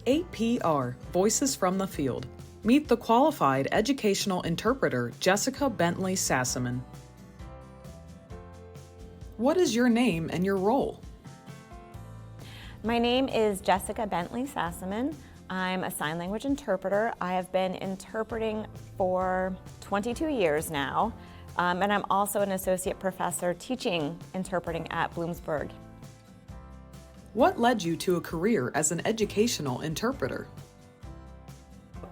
APR, Voices from the Field. Meet the qualified educational interpreter, Jessica Bentley Sassaman. What is your name and your role? My name is Jessica Bentley Sassaman. I'm a sign language interpreter. I have been interpreting for 22 years now, and I'm also an associate professor teaching interpreting at Bloomsburg. What led you to a career as an educational interpreter?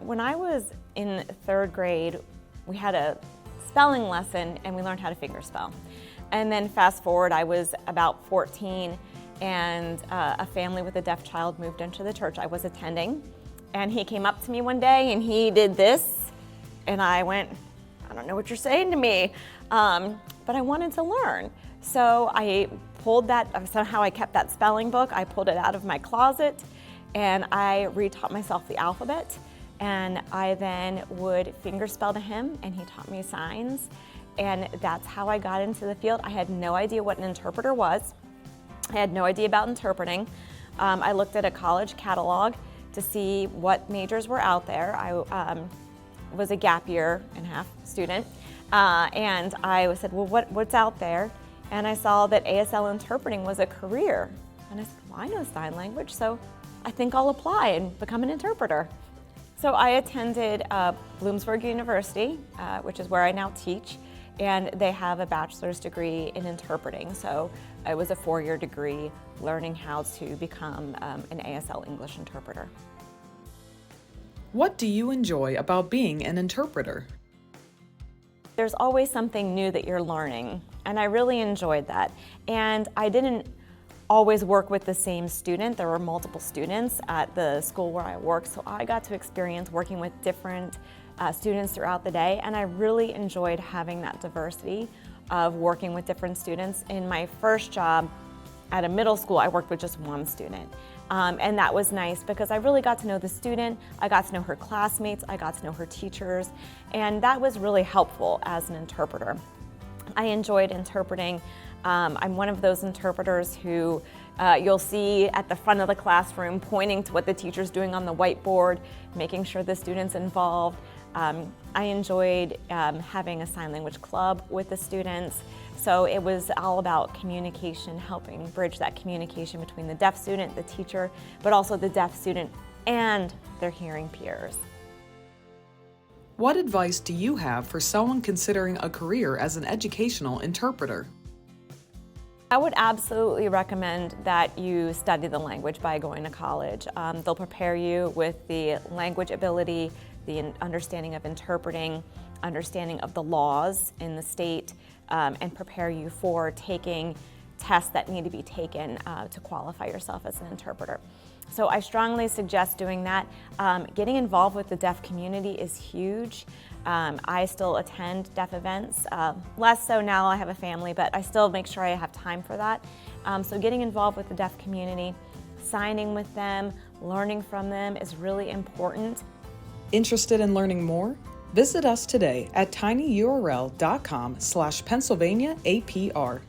When I was in third grade, we had a spelling lesson and we learned how to fingerspell. And then fast forward, I was about 14 and a family with a deaf child moved into the church I was attending. And he came up to me one day and he did this. And I went, I don't know what you're saying to me, but I wanted to learn. So I pulled that, somehow I kept that spelling book, I pulled it out of my closet and I retaught myself the alphabet. And I then would fingerspell to him and he taught me signs. And that's how I got into the field. I had no idea what an interpreter was. I had no idea about interpreting. I looked at a college catalog to see what majors were out there. I was a gap year and a half student. And I said, well, what's out there? And I saw that ASL interpreting was a career. And I said, well, I know sign language, so I think I'll apply and become an interpreter. So I attended Bloomsburg University, which is where I now teach, and they have a bachelor's degree in interpreting. So it was a 4-year degree learning how to become an ASL English interpreter. What do you enjoy about being an interpreter? There's always something new that you're learning, and I really enjoyed that. And I didn't always work with the same student. There were multiple students at the school where I worked, so I got to experience working with different students throughout the day, and I really enjoyed having that diversity of working with different students. In my first job at a middle school, I worked with just one student. And that was nice because I really got to know the student, I got to know her classmates, I got to know her teachers, and that was really helpful as an interpreter. I enjoyed interpreting. I'm one of those interpreters who you'll see at the front of the classroom pointing to what the teacher's doing on the whiteboard, making sure the student's involved. I enjoyed having a sign language club with the students. So it was all about communication, helping bridge that communication between the deaf student, the teacher, but also the deaf student and their hearing peers. What advice do you have for someone considering a career as an educational interpreter? I would absolutely recommend that you study the language by going to college. They'll prepare you with the language ability, the understanding of interpreting, understanding of the laws in the state, and prepare you for taking tests that need to be taken to qualify yourself as an interpreter. So I strongly suggest doing that. Getting involved with the deaf community is huge. I still attend deaf events, less so now I have a family, but I still make sure I have time for that. So getting involved with the deaf community, signing with them, learning from them is really important. Interested in learning more? Visit us today at tinyurl.com/PennsylvaniaAPR.